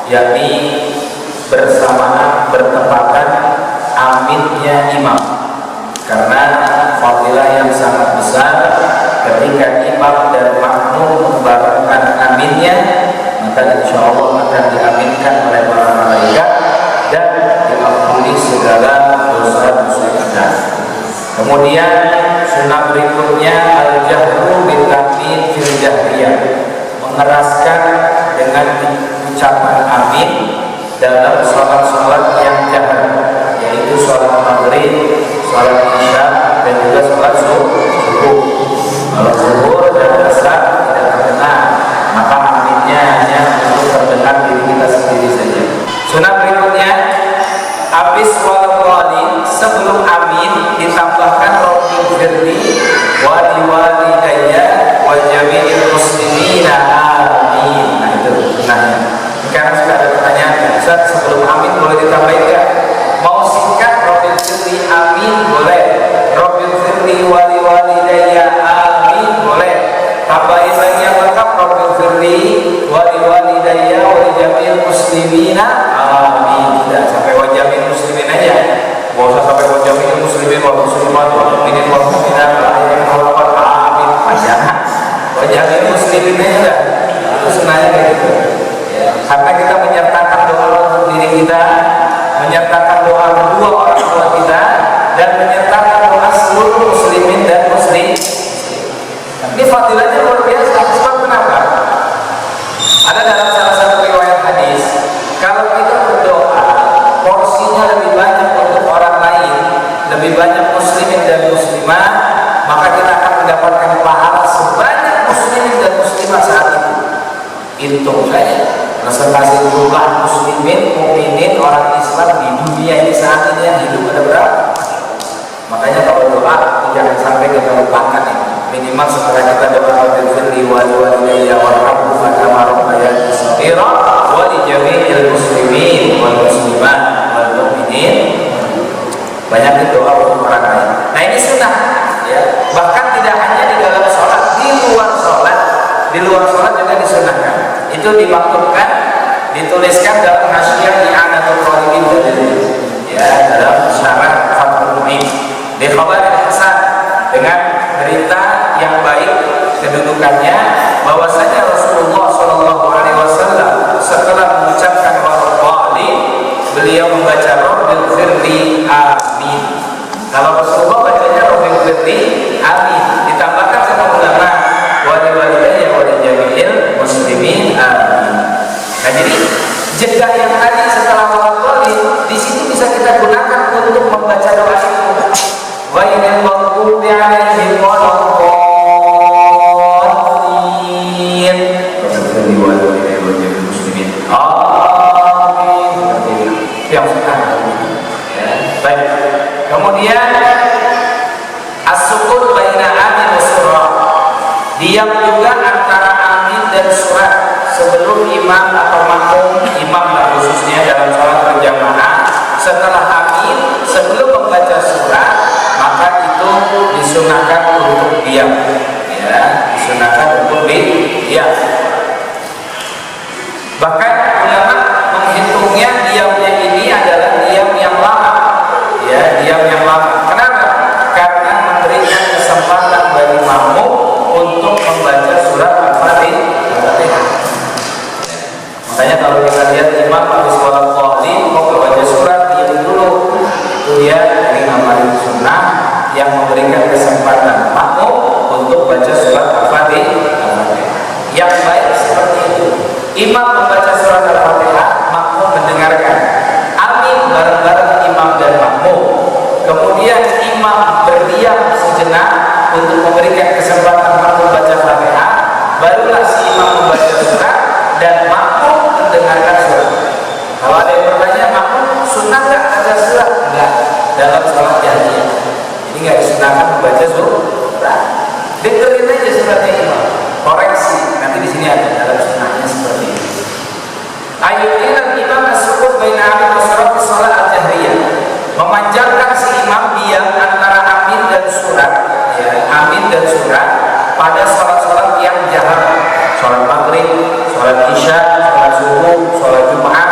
yakni bersamaan bertepatan aminnya imam, karena fadilah yang sangat besar ketika imam dan makmum membarengkan aminnya, maka insya Allah akan diaminkan oleh para malaikat dan diampuni segala dosa-dosa kita. Kemudian sunnah berikutnya al-jahru bil amin fil jahriyah, mengeraskan dengan ucapan amin dalam sholat-sholat yang jahar, yaitu sholat maghrib, sholat isya, dan juga sholat subuh. Kalau zuhur dan asar tidak terdengar, maka aminnya hanya untuk terdengar diri kita sendiri saja. Sunnah berikutnya, habis waladhdallin, sebelum amin ditambahkan rabbil firli wa liwalidayya wa jami'il muslimina amin. Nah itu sunnahnya. Sekarang sudah ada pertanyaan, Ustaz, sebelum amin boleh ditambahin nggak? Mau singkat rabbil firli amin boleh, rabbil firli wa liwalidayya amin boleh, tambahin lagi yang lengkap rabbil firli wa liwalidayya wa jami'il muslimina amin. Tidak sampai wa jami'il muslimin aja, nggak usah sampai wa jami'il muslimin wa muslimat wa mu'minin wa mu'minat amin jangan, wa jami'il muslimin aja. Itu sebenarnya kayak gitu ya, karena kita menyertakan doa untuk diri kita, menyertakan doa kedua orang tua kita, dan menyertakan doa seluruh muslimin dan muslim. Ini fadilahnya luar biasa. Sebab kenapa? Ada dalam salah satu riwayat hadis, kalau kita berdoa porsinya lebih banyak untuk orang lain, lebih banyak muslimin dan muslimah, maka kita akan mendapatkan pahala sebanyak muslimin dan muslimah saat itu. Hitung saja presentasi jumlah muslimin, mukminin, orang Islam di dunia ini saat ini yang hidup ada berapa? Makanya kalau doa jangan sampai kita lupakan ya. Minimal setelah kita doa rabbil firli wa liwalidayya warhamhuma kama rabbayani shaghira wa li jami'il muslimin wal muslimat wal mu'minin. Banyak doa untuk orang lain. Nah ini sunnah ya. Bahkan tidak hanya di dalam sholat, di luar sholat juga disunahkan. Itu dimaktubkan, dituliskan dalam hasyiah i'anatul talibin ya, dalam syarah Fathul Mu'in di khabar Hasan dengan berita yang baik kedudukannya, bahwasanya Rasulullah SAW setelah mengucapkan waladhdallin, beliau membaca rabbil firli amin. Kalau Rasulullah bacanya rabbil firli amin, ditambahkan sama ulama wa liwalidayya wa jami'il muslimin amin. Nah jadi jeda yang tadi setelah waladhdallin di sini bisa kita gunakan untuk membaca doa itu. Wa inal maghdubi 'alaihim waladdallin. Rabbil wa liwalidayya wa jami'il muslimin. Amin. Yang sekarang. Ya, baik. Kemudian as-sukut baina amin wa surah. Diam juga antara amin dan surat sebelum imam atau makmum, imam khususnya dalam sholat berjamaah, setelah amin sebelum membaca surat, maka itu disunahkan untuk diam ya, disunahkan untuk diam. Bahkan ulama menghitungnya diamnya ini adalah diam yang lama ya, diam yang lama. Kenapa? Karena memberikan kesempatan bagi makmum untuk membaca surat Al-Fatihah. Makanya kalau kita lihat imam habis waladhdallin mau baca surat, diam dulu. Itu dia dari amalan sunnah yang memberikan kesempatan makmum untuk baca surat Al-Fatihah. Yang baik seperti itu. Imam membaca surat Al-Fatihah, makmum mendengarkan. Amin bareng-bareng imam dan makmum. Kemudian imam berdiam sejenak untuk memberikan kesempatan makmum baca Fatihah. Barulah si imam membaca surat dan makmum mendengarkan surat. Kalau ada yang bertanya, makmum sunnah nggak ada surat? Enggak. Dalam sholat jahriyah ini nggak disunahkan membaca surat. Dengerin aja suratnya imam. Koreksi nanti di sini ada dalam sunnahnya seperti ini. Ayutil imam as-sukut baina amin wa surat fi shalat al-jahriyah. Memanjangkan si imam diam antara amin dan surat ya, amin dan surat pada sholat-sholat yang jahar, sholat maghrib, sholat isya, sholat subuh, sholat jumat,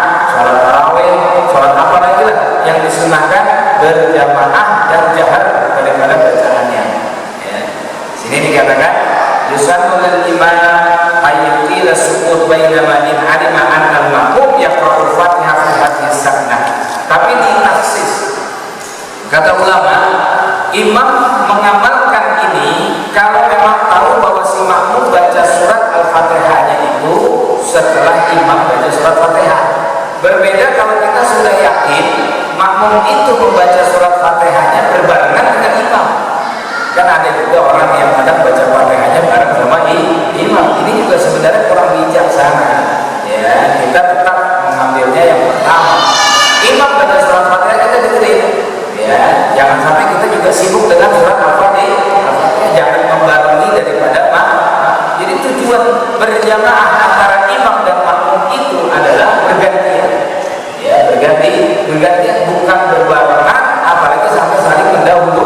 in alima annal ma'mum yaqra'u Fatihah fi hadhihi saknah. Tapi di taksis kata ulama, imam mengamalkan ini kalau memang tahu bahwa si makmum baca surat Al-Fatihahnya itu setelah imam baca surat Fatihah. Berbeda kalau kita sudah yakin makmum itu membaca surat Fatihahnya berbarengan dengan imam. Kan ada juga orang yang kadang baca Fatihahnya bareng sama imam. Ini juga sebenarnya kurang bijaksana. Ya, kita tetap mengambilnya yang pertama. Imam baca surat Fatihah kita dengerin. Ya, jangan sampai kita juga sibuk dengan surat Al-Fatihah. Jangan membarengi daripada makmum. Jadi tujuan berjamaah antara imam dan makmum itu adalah bergantian. Ya, bergantian bukan berbarengan, apalagi sampai saling mendahului.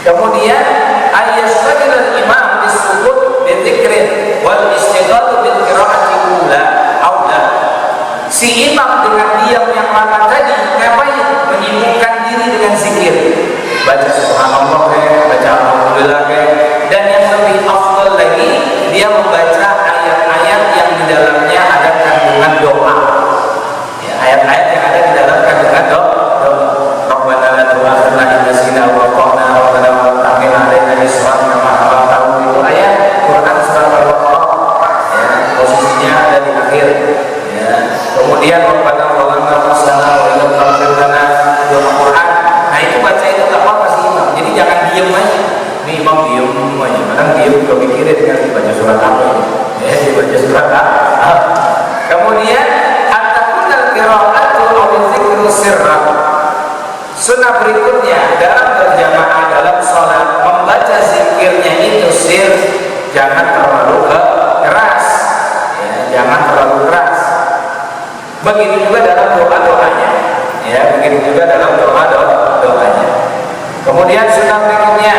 Kemudian ayastaghil al-imam bis-sukut bi dzikrin wal istighal bil qira'ati aula. Si imam dengan diam yang lama tadi ngapain? Menyibukkan diri dengan zikir. Baca subhanallah, baca alhamdulillah, dan yang lebih afdal lagi dia membaca ayat-ayat yang di dalamnya ada kandungan doa. Ya, ayat-ayat yang ada di dalam kandungan doa. Rabbana la tu'akhidna in nasina wa akhtana rabbana wa la tahmil 'alaina isran kama hamaltahu. Itu ayat Quran surat Al-Baqarah. Ya, posisinya ada di akhir. Ya. Kemudian Rabbana zalamna anfusana wa illam taghfir lana doa Quran. Nah, itu baca itu enggak apa-apa sih imam. Jadi jangan diem aja. Ini imam diem aja. Kadang diem juga mikirin kan dibaca surat apa ini. Ya, dibaca surat apa. Kemudian at-takunal qira'atu aw dzikru sirran. Sunnah berikutnya dalam berjamaah dalam sholat membaca zikirnya itu sir, jangan terlalu keras, ya, jangan terlalu keras. Begitu juga dalam doa-doanya, ya, begitu juga dalam doa-doanya. Kemudian sunnah berikutnya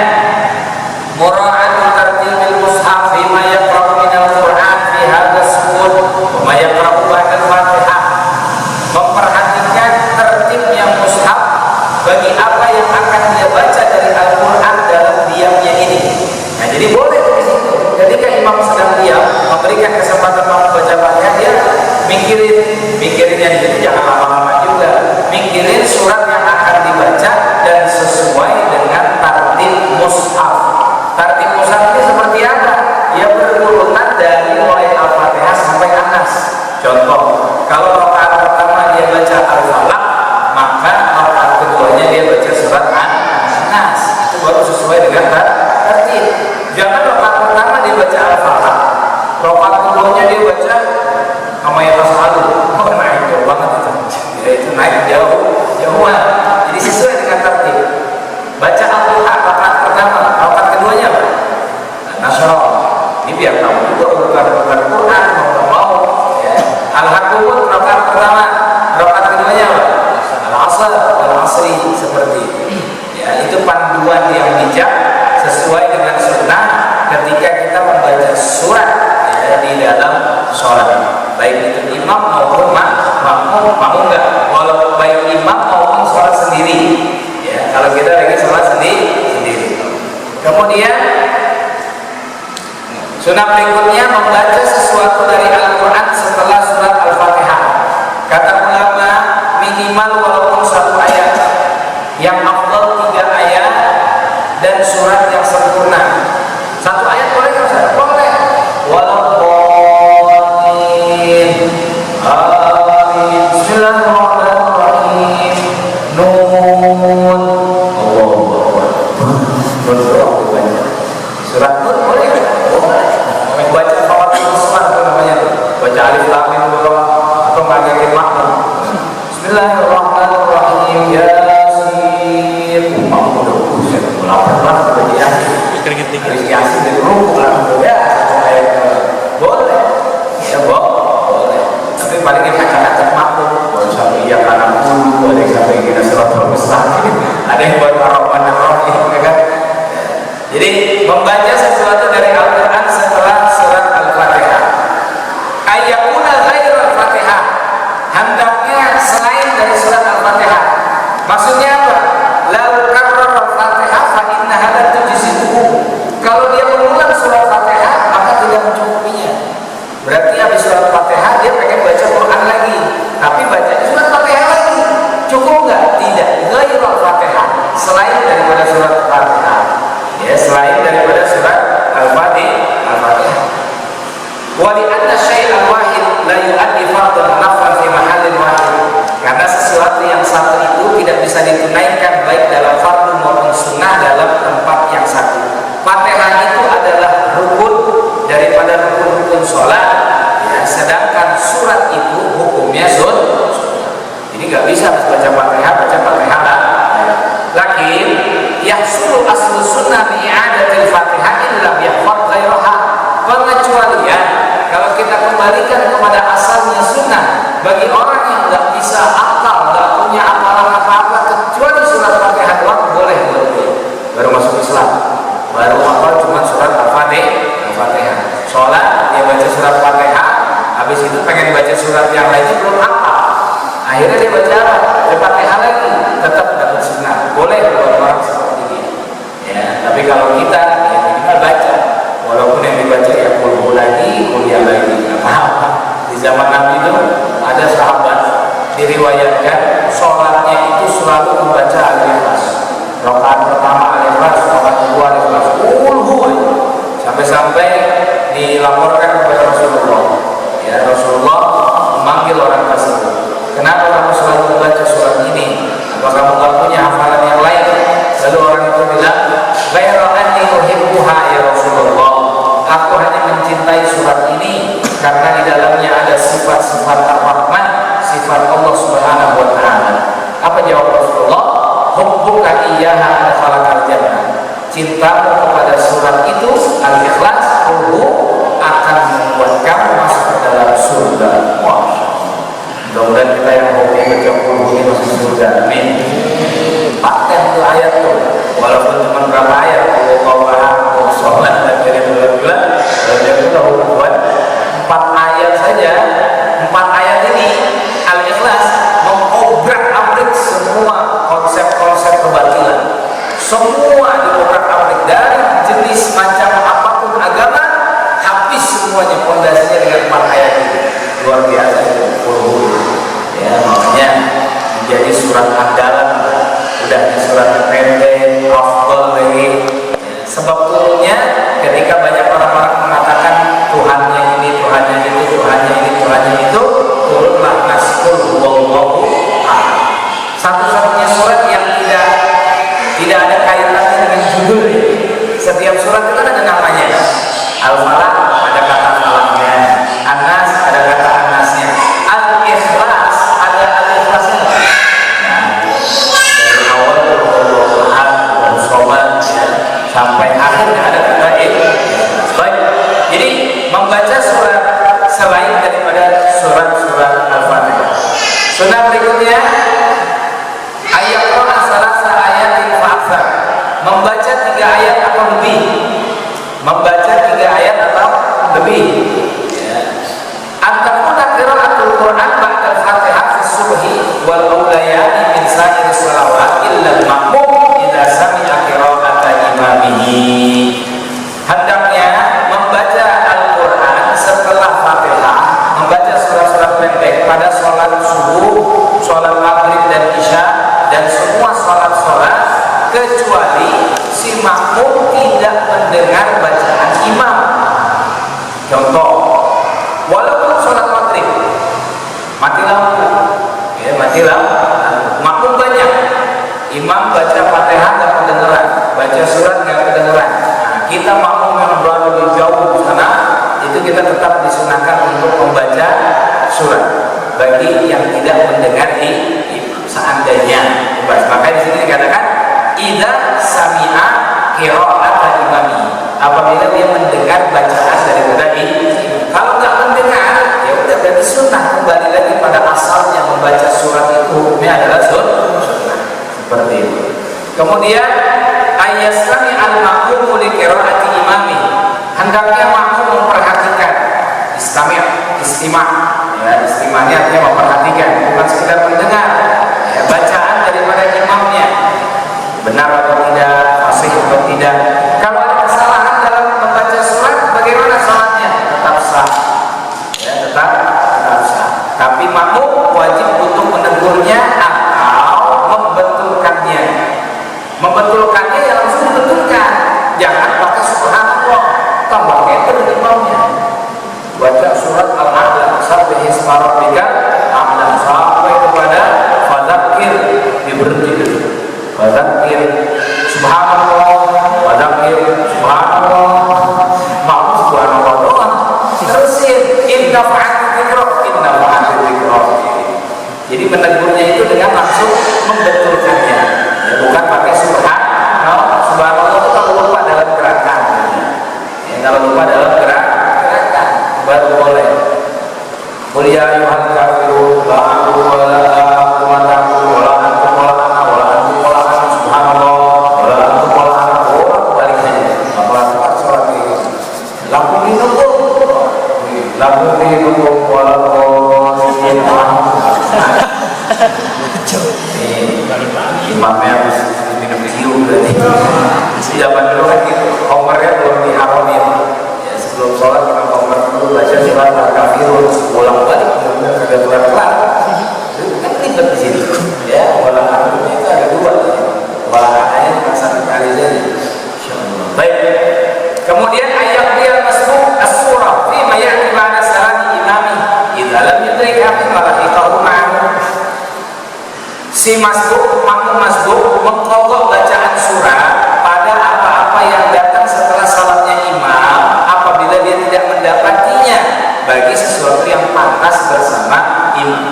mura'atu tartibil mushaf bima yaqra'u minal Qur'an fi hadzal sukut wa ma yaqra'u ba'dal Fatihah. Memperhatikan tertibnya mushaf bagi apa yang akan dia baca dari Al-Quran dalam diamnya ini. Nah, jadi boleh di situ. Ketika imam sedang diam, memberikan kesempatan mau baca Fatihah, dia mikirinnya di situ jangan lama-lama juga. Mikirin surat yang akan dibaca dan sesuai dengan tartib mushaf. Tartib mushaf ini seperti apa? Ya berurutan dari mulai Al-Fatihah sampai Anas. Contoh, kalau rakaat pertama dia baca Al-Falaq, maka rakaat keduanya dia baca surat An-Nas. Itu baru sesuai dengan tertib. Jangan rakaat pertama dia baca Al-Falaq, rakaat keduanya dia baca Amayat As-Salu. Oh, naik jauh banget itu. Ya, itu naik jauhan. Jadi sesuai dengan tertib. Baca Al-Quran rakaat pertama, rakaat keduanya apa? Nasyarah. Ini biar tahu juga urutan Quran mau. Ya. Al-Haqqun rakaat pertama, rakaat keduanya apa? Al-Asr, Al-Asri, seperti itu. Ya, itu panduan yang bijak sesuai dengan sunnah ketika kita membaca surat, ya, di dalam sholat, baik itu imam maupun makmum enggak, walau baik imam maupun sholat sendiri. Ya, kalau kita lagi sholat sendiri. Kemudian sunnah berikutnya membaca sesuatu dari Al-Quran setelah surat Al-Fatihah. Kata ulama minimal walaupun satu ayat, yang afdal 3 ayat, dan surat yang sempurna. Satu ayat boleh nggak Ustaz? Boleh. Walaupun amin. Bismillahirrahmanirrahim. Nun. Allahu Akbar. Surat Nun boleh nggak? Boleh. Baca Fawatul Usman itu namanya tuh. Baca Alif Lam Mim atau ngajakin makna. Bismillahirrahmanirrahim. Yasin. Udah buset. Lapar banget tadi ya. Habis Yasin dari rukuk langsung ya. Boleh. Ya boleh. Tapi paling acak-acak makmum. Boleh sampai iya kanan dulu. Ada yang sampai kita suratul mustaqim. Ada yang buat Ar-Rahman Ar-Rahim, ya kan? Jadi membaca sesuatu dari Al-Quran setelah surat Al-Fatihah. Ayyakuna ghair Al-Fatihah. Hendaknya selain dari surat Al-Fatihah. Maksudnya apa? Lau karrar Al-Fatihah fa innaha la tujzi'uhu. Kalau dia mengulang surat Fatihah maka tidak mencukupinya. Berarti habis surat Fatihah dia pengen baca Quran lagi, tapi bacanya surat Fatihah lagi. Cukup nggak? Tidak. Ghairul Fatihah, selain daripada surat Fatihah. Ya, selain daripada surat Al-Fatihah. Wa li anna syai'an wahid la yu'addi fardhan naflan fi mahallin wahid. Karena sesuatu yang satu itu tidak bisa ditunaikan baik dalam fardu maupun sunnah dalam tempat yang satu. Fatihah itu adalah rukun daripada rukun-rukun sholat, ya, sedangkan surat itu hukumnya sunnah. Jadi nggak bisa harus baca Fatihah lah. Lakin yahsulu aslu sunnah bi i'adatil Fatihah illa yahfaz ghairaha. Pengecualian kalau kita kembalikan kepada asalnya sunnah bagi orang yang nggak bisa akal, nggak punya hafalan apa-apa kecuali surat Fatihah doang, boleh baru masuk Islam, baru hafal cuma surat Al-Fatihah. Sholat dia baca surat Fatihah, habis itu pengen baca surat yang lainnya belum hafal, akhirnya dia baca Al-Fatihah lagi, tetap dapat sunnah, boleh buat orang seperti ini. Ya, tapi kalau kita ya minimal baca, walaupun yang dibaca ya kuliah lagi, nggak apa-apa. Di zaman Nabi itu ada sahabat diriwayatkan sholatnya itu selalu membaca Al-Ikhlas. Rakaat pertama Al-Ikhlas, rakaat kedua Al-Ikhlas, sampai-sampai dilaporkan kepada Rasulullah. Ya, Rasulullah memanggil orang tersebut. Kenapa kamu selalu membaca surat ini? Apakah kamu nggak punya hafalan yang lain? Lalu orang itu bilang, "Ghairu anni uhibbuha ya Rasulullah." Aku hanya mencintai surat ini karena di dalamnya ada sifat-sifat Ar-Rahman, sifat Allah Subhanahu wa taala. Apa jawab Rasulullah? Hubbuka iyyaha adkhalakal jannah. Cintamu kepada surat itu Al-Ikhlas akan membuat kamu masuk ke dalam surga. Mudah-mudahan kita yang hobi baca Qur'an ini masuk surga. Amin. Pakai itu ayat tuh, walaupun cuma berapa ayat, Allah sholat dan dari bulan-bulan, dan itu buat 4 ayat saja. 4 ayat ini Al-Ikhlas mengobrak-abrik semua konsep-konsep kebatilan. Semua diobrak-abrik dari jenis macam apapun agama, habis semuanya pondasinya dengan 4 ayat ini. Luar biasa itu. Ya, makanya menjadi surat andalan, udah surat pendek, afdal lagi. Sebab turunnya ketika banyak orang-orang mengatakan Tuhannya ini, Tuhannya itu, Tuhannya ini, Tuhannya itu, turunlah Naskul Wallahu A'lam. Satu-satunya surat yang tidak ada kaitannya dengan judul. Setiap surat itu ada namanya. Al-Falaq ada kata falaknya, An-Nas ada kata An-Nasnya, Al-Ikhlas ada Al-Ikhlasnya. Nah, dari awal Al-Quran dan Sobat sampai akhirnya ada kata baik. Jadi membaca surat selain daripada surat-surat Al-Fatihah. Sunnah berikutnya ayat Quran salasa ayatin fa'aksar, membaca 3 ayat atau lebih. Membaca 3 ayat atau lebih. Antakuna qiraatul Quran ba'da al-Fatihah fi subhi wal awlayani min sa'ir salawat illa al-ma'mum idza sami'a qira'ata imamihi. Hendaknya membaca Al-Quran setelah Fatihah, membaca surat-surat pendek pada sholat subuh, sholat maghrib dan isya, dan semua sholat-sholat kecuali si makmum tidak mendengar bacaan imam. Contoh, walaupun sholat maghrib mati lampu, ya, mati lampu, makmum banyak, imam baca Fatihah nggak kedengeran, baca surat nggak kedengeran. Nah, kita makmum yang berada di jauh di sana, itu kita tetap disunahkan untuk membaca surat bagi yang tidak mendengar imam. Seandainya, maka di sini dikatakan idza sami'a qira'ata imami, apabila dia mendengar bacaan daripada imam. Kalau nggak mendengar, ya udah berarti sunnah, kembali lagi pada asalnya membaca surat itu hukumnya adalah sunnah. Seperti itu. Kemudian ayasami al-maqum li qira'ati imami, hendaknya makmum memperhatikan istima', ya, istimanya artinya memperhatikan, bukan sekedar mendengar, ya, bacaan daripada imamnya benar atau tidak, fasih atau tidak. Kalau ada kesalahan dalam membaca surat, bagaimana salatnya? Tetap sah. makmum wajib untuk menegurnya atau membetulkannya. Membetulkannya ya langsung dibetulkan, jangan pakai subhanallah tambah keter imamnya. Baca surat Al-A'la sampai hisma rabbika a'la sampai kepada fadzakir, diberhenti dulu. Fadzakir subhanallah, fadzakir subhanallah, maaf subhanallah doang. Terusin inna fa'atul dzikra, inna fa'atul dzikra. Jadi menegurnya itu dengan langsung membetulkannya, ya, bukan pakai subhanallah. Subhanallah itu kalau lupa dalam gerakan, ya, kalau lupa dalam gerakan baru boleh. Qul ya ayyuhal kafirun la a'budu wa la a'budu wa la a'budu wa la antum wa la ana wa la antum wa la ana subhanallah wa la antum wa la ana. Oh, balik saja. Apa surat ini? Lampu dinukum walau imamnya harus minum siu berarti. Zaman dulu kan gitu, homernya belum diharomin. Ya, sebelum sholat kita homer dulu baca surat Al-Kafirun, ulang balik sudah kelar-kelar. Kan ribet di sini. Ya, walau artinya itu ada dua. Walau artinya pasang kali saja. Baik. Kemudian ayat dia masbuk as-surah fi ma ya'ti ba'da salati imami idza lam yudrik aqiqatahu ma'ahu. Si masbuk, makmum masbuk mengqadha bacaan surah pada apa-apa yang datang setelah salatnya imam apabila dia tidak mendapatinya bagi sesuatu yang pantas bersama imam.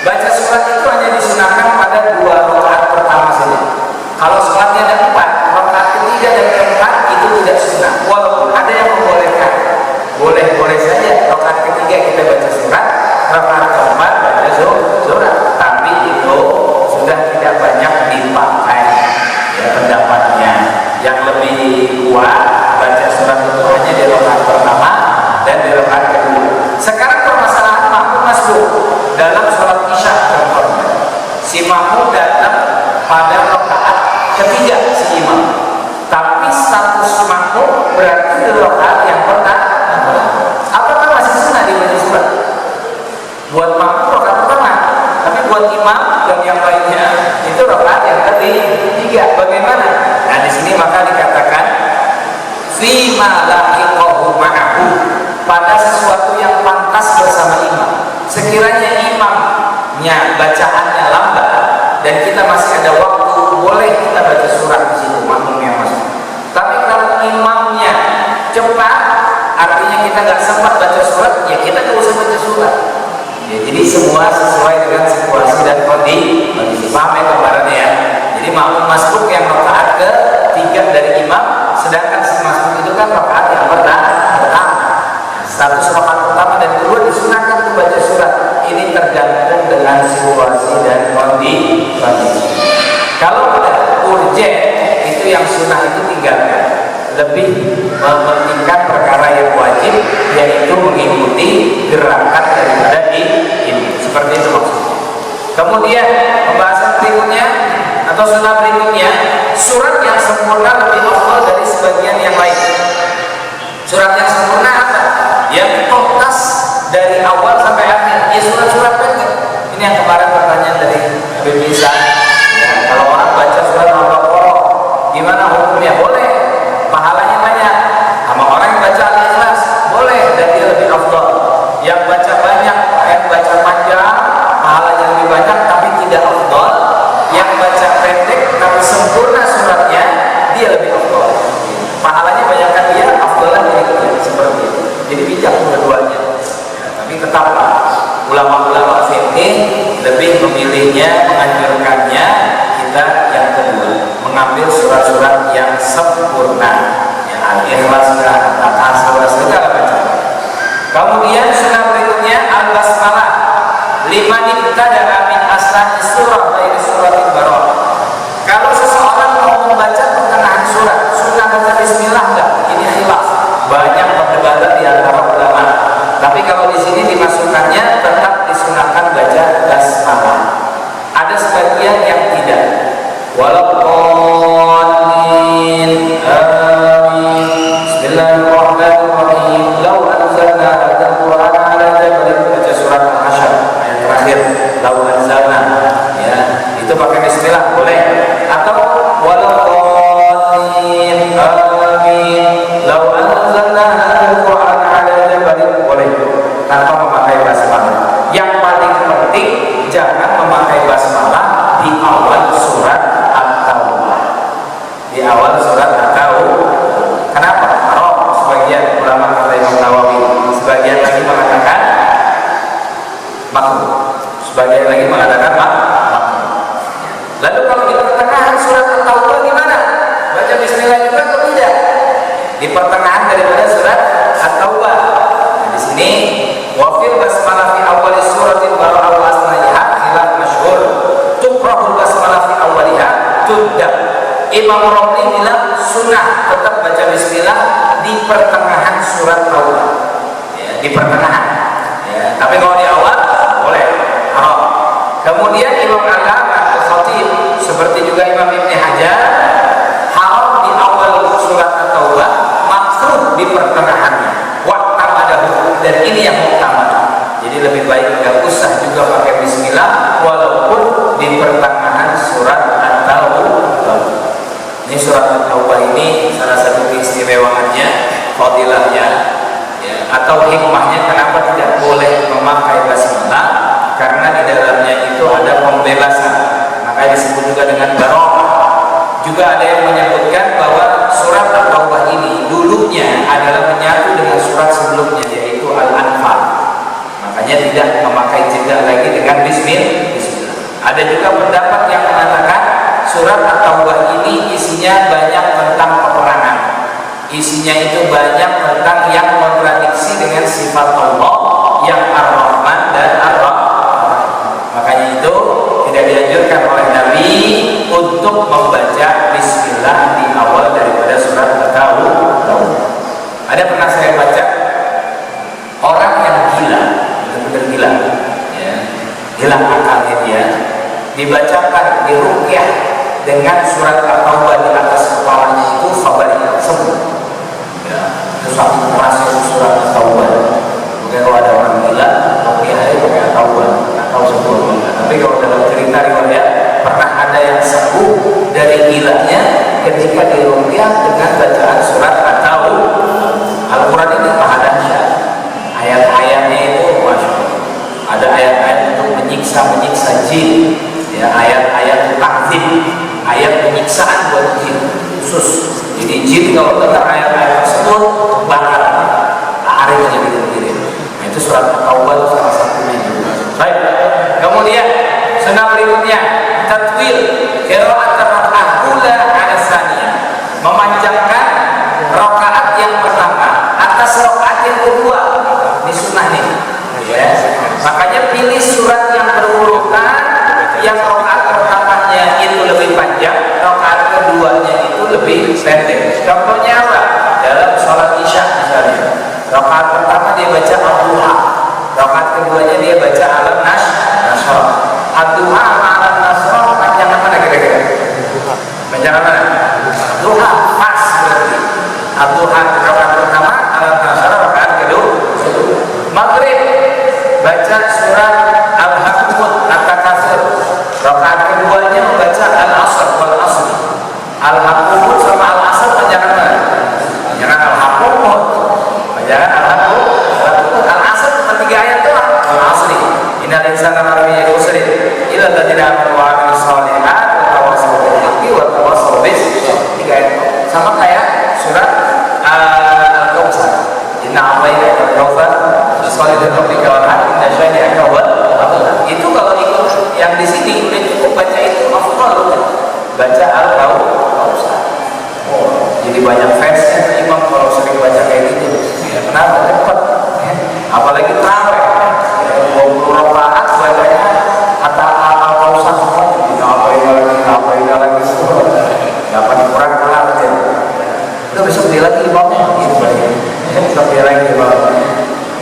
Baca surat itu hanya disunahkan pada 2 rakaat pertama saja. Kalau salatnya ada 4, rakaat ketiga dan keempat itu tidak sunnah. Walaupun ada yang membolehkan, boleh-boleh saja rakaat ketiga kita baca surat, rakaat keempat baca surat, tapi itu sudah tidak banyak dipakai, ya, pendapatnya. Yang lebih kuat baca surat itu hanya di rakaat pertama dan di rakaat kedua. Sekarang permasalahan makmum masbuk dalam sholat isya contohnya, si makmum datang pada rakaat ketiga si imam, tapi status makmum berarti di rakaat yang pertama. Apakah masih sunnah dibaca surat? Buat makmum rakaat pertama, tapi buat imam dan yang lainnya itu rakaat yang ketiga. Bagaimana? Nah, di sini maka dikatakan fi ma lahiqahu ma'ahu, pada sesuatu yang pantas bersama imam. Sekiranya imamnya bacaannya lambat dan kita masih ada waktu, boleh kita baca surat di situ, makmum yang masuk. Tapi kalau imamnya cepat, artinya kita nggak sempat baca surat, ya kita nggak usah baca surat. Ya, jadi semua sesuai dengan situasi dan kondisi. Paham ya gambarannya ya? Jadi makmum masbuk yang rakaat ketiga dari imam, sedangkan si masbuk itu kan rakaat yang pertama. Status rakaat pertama dan kedua disunahkan untuk baca surat. Ini tergantung dengan situasi dan kondisi. Kalau udah urgent, itu yang sunnah itu tinggalkan. Lebih mementingkan perkara yang wajib, yaitu mengikuti gerakan daripada ini. Seperti itu maksudnya. Kemudian pembahasan berikutnya atau sunnah berikutnya, surat yang sempurna lebih afdal dari sebagian yang lain. Surat yang sempurna apa? Yang tuntas dari awal sampai akhir. Ya surat-surat pendek. Ini yang kemarin pertanyaan dari Habib Isa. Ya, kalau orang baca surat Al-Baqarah, gimana hukumnya? Boleh, pahalanya banyak. Sama orang yang baca Al-Ikhlas, boleh, dan dia lebih afdal. Yang baca banyak, yang baca panjang, pahalanya lebih banyak, tapi tidak afdal. Yang baca pendek tapi sempurna suratnya, dia lebih afdal. Pahalanya banyakkan dia, afdalan dia, seperti itu. Jadi bijak dua-duanya. Ya, tapi tetaplah ulama-ulama fikih lebih memilihnya, menganjurkannya kita yang kedua, mengambil surat-surat yang sempurna, ya, Al-Ikhlas, Al-Asr, segala macam. Kemudian sunnah berikutnya al-basmalah liman ibtada'a min asna'i surah dari surat Al-Baqarah. Kalau seseorang mau membaca pertengahan surat, sunnah baca bismillah enggak? Ini khilaf, banyak perdebatan di antara ulama. Tapi kalau di sini dimasukkannya tetap disunahkan baca basmalah. Ada sebagian yang tidak. Walaupun amin. Bismillahirrahmanirrahim. Lau anzalna hadzal Qur'ana ala jabalin, baca surat Al-Hasyr ayat tanpa memakai basmalah. Yang paling penting jangan memakai basmalah di awal surat At-Taubah. Di awal surat At-Taubah. Kenapa? Haram. Sebagian ulama kata Imam Nawawi, sebagian lagi mengatakan makruh, sebagian lagi mengatakan makruh. Lalu kalau di pertengahan surat At-Taubah gimana? Baca bismillah juga atau tidak? Di pertengahan daripada surat At-Taubah. Nah, di sini wafil basmalah fi awal suratil bara'ah wa asnaiha khilaf masyhur. Tukrahul basmalah fi awaliha tudab. Imam Romli bilang sunnah tetap baca bismillah di pertengahan surat Taubah. Ya, di pertengahan. Ya, tapi kalau di awal boleh. Haram. Kemudian Imam Al-Allamah Al-Khatib seperti juga Imam Ibn Hajar, haram di awal surat At-Taubah, makruh di pertengahannya. Wa'tamadahu, dan ini yang muktamad. Jadi lebih baik enggak usah juga pakai bismillah walaupun di pertengahan surat At-Taubah. Ini surat At-Taubah ini salah satu keistimewaannya, fadilahnya, ya, atau hikmahnya kenapa tidak boleh memakai basmalah, karena di dalamnya itu ada pembebasan, makanya disebut juga dengan barokah. Juga ada yang menyebutkan bahwa surat At-Taubah ini dulunya adalah menyatu dengan surat sebelumnya, yaitu Al-Anfal. Makanya tidak memakai jeda lagi dengan bismillah. Ada juga pendapat yang mengatakan surat At-Taubah ini isinya banyak tentang peperangan. Isinya itu banyak tentang yang kontradiksi dengan sifat Allah yang Ar-Rahman dan Ar-Rahim. Makanya itu tidak dianjurkan oleh Nabi untuk membaca bismillah di awal daripada surat At-Taubah. Ada pernah saya baca orang yang gila, benar-benar gila, ya, hilang akalnya dia, dibacakan diruqyah dengan surat At-Taubah di atas kepalanya itu fabaria sembuh. Ya, itu satu merasa surat At-Taubah. Mungkin kalau ada orang gila, ruqyahnya pakai At-Taubah, nggak tahu sembuh. Tapi kalau dalam cerita riwayat pernah ada yang sembuh dari gilanya ketika diruqyah dengan bacaan surat At-Taubah. Al-Quran ini maha dahsyat. Ayat-ayatnya itu masya Allah. Ada ayat-ayat untuk menyiksa jin. Ya, ayat-ayat takzib, ayat penyiksaan buat jin khusus. Jadi jin kalau dengar ayat-ayat tersebut bakar, arif aja gitu. Nah, itu surat At-Taubah itu salah satunya juga. Baik. Kemudian sunnah berikutnya tatwil qira'at raka'ah ula 'ala tsaniyah, memanjangkan rakaat yang pertama atas rakaat yang kedua. Ini sunnah nih. Ya. Makanya pilih surat yang berurutan, yang rakaat pertamanya itu lebih panjang, rakaat keduanya itu lebih pendek. Contohnya apa? Dalam sholat isya misalnya, rakaat pertama dia baca Ad-Duha, rakaat keduanya dia baca Al-Nasr. Ad-Duha sama Al-Nasr panjangan mana kira-kira? Panjangan mana? Ad-Duha pas berarti. Ad-Duha rakaat pertama, Al-Nasr rakaat kedua. Maghrib baca surat Al-Haqqut At-Takatsur, rakaat keduanya membaca Al-Asr wal Asr. Al-Haqqut sama Al-Asr panjangan mana? Panjangan Al-Haqqut, panjangan Al-Haqqut. Al-Asr cuma 3 ayat doang. Al-Asr innal insana lafi khusr illa alladziina aamanu wa 'amilus shalihaat wa tawassaw bil haqqi wa tawassaw bis sabr. 3 ayat. Sama kayak surat Al-Kautsar. Inna a'tainaka al-kautsar fasalli li rabbika wanhar inna syani'aka huwal abtar. Itu kalau ikut yang di sini udah cukup baca itu afdal, baca Al-Kautsar. Oh, jadi banyak fansnya imam kalau sering baca kayak gitu. Ya, kenapa? Cepat. Ya. Apalagi terawih. 20 rakaat bacanya kata Al-Kautsar semuanya. Ngapain lagi semua. Dapat kurang kelar aja. Udah besok dia lagi imamnya. Gitu banyak. Besok dia lagi imamnya.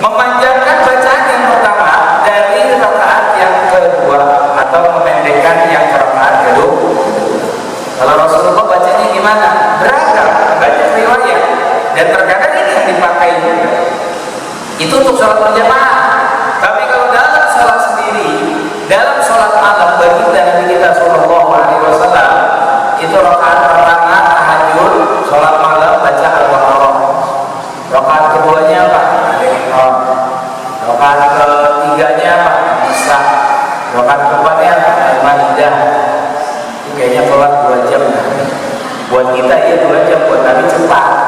Memanjangkan bacaan yang pertama dari rakaat yang kedua atau memendekkan yang rakaat kedua. Kalau Rasulullah bacanya gimana? Beragam, banyak riwayat, dan terkadang ini yang dipakai juga. Itu untuk sholat berjamaah. Tapi kalau dalam sholat sendiri, dalam sholat malam bagi Nabi kita Shallallahu Alaihi Wasallam itu rakaat pertama tahajud, sholat malam baca Al-Baqarah. Rakaat keduanya apa? Rakaat ketiganya apa? Nisa. Rakaat keempatnya Al-Maidah. Kayaknya sholat 2 jam. Buat kita ya 2 jam, buat Nabi cepat.